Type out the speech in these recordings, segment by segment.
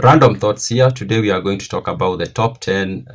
Random thoughts here. Today we are going to talk about the top 10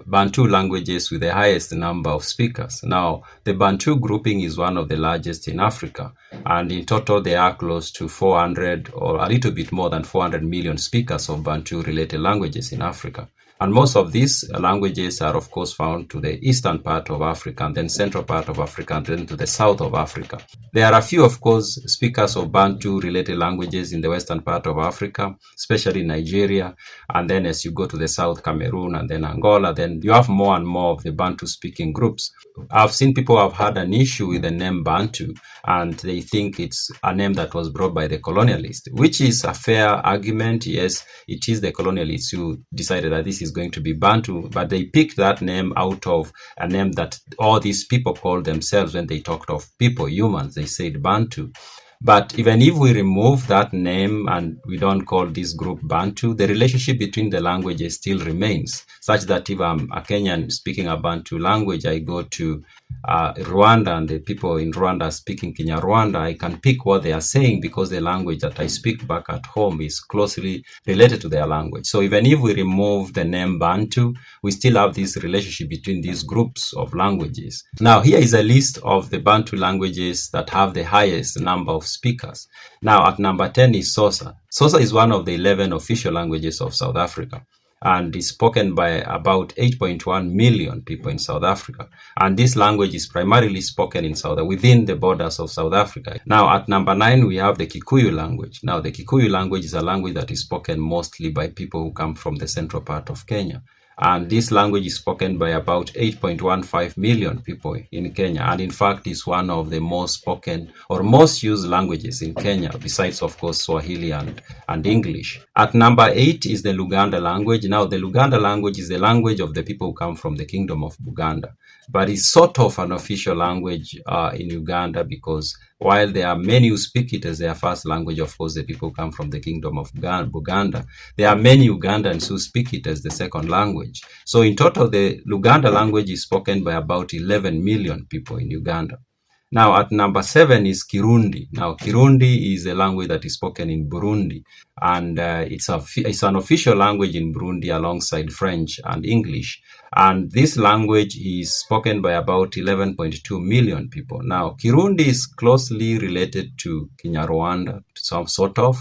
Bantu languages with the highest number of speakers. Now, the Bantu grouping is one of the largest in Africa, and in total there are close to 400 or a little bit more than 400 million speakers of Bantu-related languages in Africa. And most of these languages are, of course, found to the eastern part of Africa, and then central part of Africa, and then to the south of Africa. There are a few, of course, speakers of Bantu-related languages in the western part of Africa, especially Nigeria. And then as you go to the south, Cameroon, and then Angola, then you have more and more of the Bantu-speaking groups. I've seen people have had an issue with the name Bantu, and they think it's a name that was brought by the colonialists, which is a fair argument. Yes, it is the colonialists who decided that this is going to be Bantu, but they picked that name out of a name that all these people called themselves when they talked of people, humans. They said Bantu. But even if we remove that name and we don't call this group Bantu, the relationship between the languages still remains, such that if I'm a Kenyan speaking a Bantu language, I go to Rwanda and the people in Rwanda are speaking Kinyarwanda, I can pick what they are saying because the language that I speak back at home is closely related to their language. So even if we remove the name Bantu, we still have this relationship between these groups of languages. Now, here is a list of the Bantu languages that have the highest number of speakers. Now, at number 10 is Xhosa. Xhosa is one of the 11 official languages of South Africa, and is spoken by about 8.1 million people in South Africa. And this language is primarily spoken in within the borders of South Africa. Now, at number 9, we have the Kikuyu language. Now, the Kikuyu language is a language that is spoken mostly by people who come from the central part of Kenya. And this language is spoken by about 8.15 million people in Kenya. And in fact, is one of the most spoken or most used languages in Kenya, besides, of course, Swahili and English. At number 8 is the Luganda language. Now, the Luganda language is the language of the people who come from the kingdom of Uganda, but it's sort of an official language in Uganda, because while there are many who speak it as their first language, of course, the people who come from the kingdom of Uganda, there are many Ugandans who speak it as the second language. So in total, the Luganda language is spoken by about 11 million people in Uganda. Now, at number 7 is Kirundi. Now, Kirundi is a language that is spoken in Burundi, and it's an official language in Burundi alongside French and English. And this language is spoken by about 11.2 million people. Now, Kirundi is closely related to Kinyarwanda, some sort of,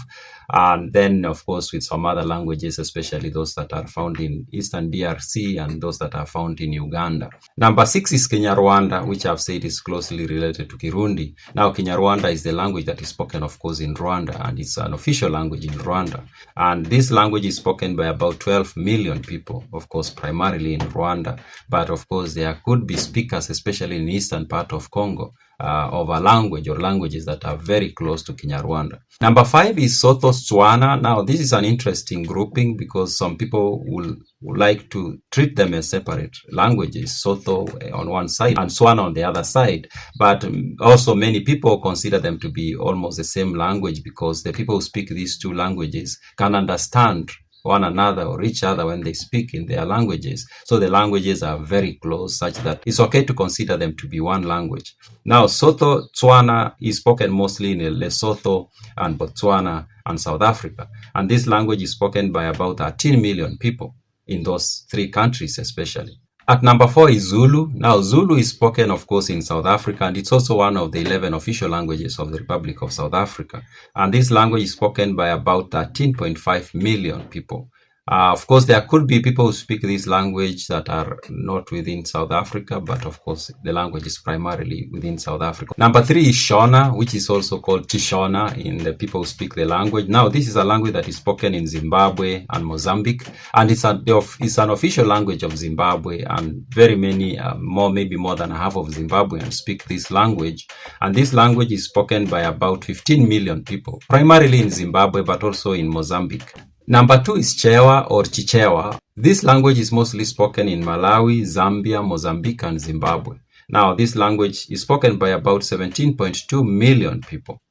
and then, of course, with some other languages, especially those that are found in Eastern DRC and those that are found in Uganda. Number 6 is Kinyarwanda, which I've said is closely related to Kirundi. Now, Kinyarwanda is the language that is spoken, of course, in Rwanda, and it's an official language in Rwanda. And this language is spoken by about 12 million people, of course, primarily in Rwanda. But, of course, there could be speakers, especially in the eastern part of Congo, of a language or languages that are very close to Kinyarwanda. Number 5 is Sotho-Tswana. Now, this is an interesting grouping because some people will like to treat them as separate languages, Sotho on one side and Tswana on the other side. But also many people consider them to be almost the same language, because the people who speak these two languages can understand one another or each other when they speak in their languages. So the languages are very close, such that it's okay to consider them to be one language. Now, Sotho-Tswana is spoken mostly in Lesotho and Botswana and South Africa. And this language is spoken by about 13 million people in those three countries especially. At number 4 is Zulu. Now, Zulu is spoken, of course, in South Africa, and it's also one of the 11 official languages of the Republic of South Africa. And this language is spoken by about 13.5 million people. Of course, there could be people who speak this language that are not within South Africa, but of course, the language is primarily within South Africa. Number 3 is Shona, which is also called chiShona in the people who speak the language. Now, this is a language that is spoken in Zimbabwe and Mozambique, and it's an official language of Zimbabwe, and very many, maybe more than half of Zimbabweans speak this language. And this language is spoken by about 15 million people, primarily in Zimbabwe, but also in Mozambique. Number 2 is Chewa or Chichewa. This language is mostly spoken in Malawi, Zambia, Mozambique, and Zimbabwe. Now, this language is spoken by about 17.2 million people.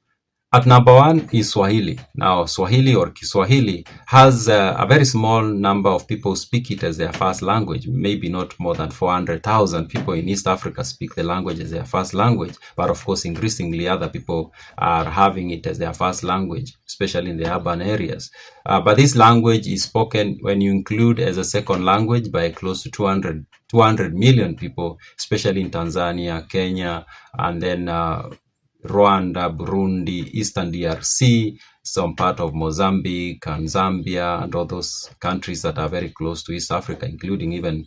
At number one is Swahili. Now, Swahili or Kiswahili has a very small number of people speak it as their first language. Maybe not more than 400,000 people in East Africa speak the language as their first language. But of course, increasingly, other people are having it as their first language, especially in the urban areas. But this language is spoken, when you include as a second language, by close to 200 million people, especially in Tanzania, Kenya, and then Rwanda, Burundi, Eastern DRC, some part of Mozambique and Zambia, and all those countries that are very close to East Africa, including even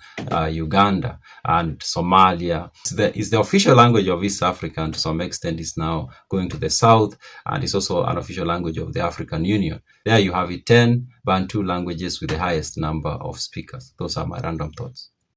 Uganda and Somalia. It's the official language of East Africa, and to some extent is now going to the south, and it's also an official language of the African Union. There you have it, 10 Bantu languages with the highest number of speakers. Those are my random thoughts.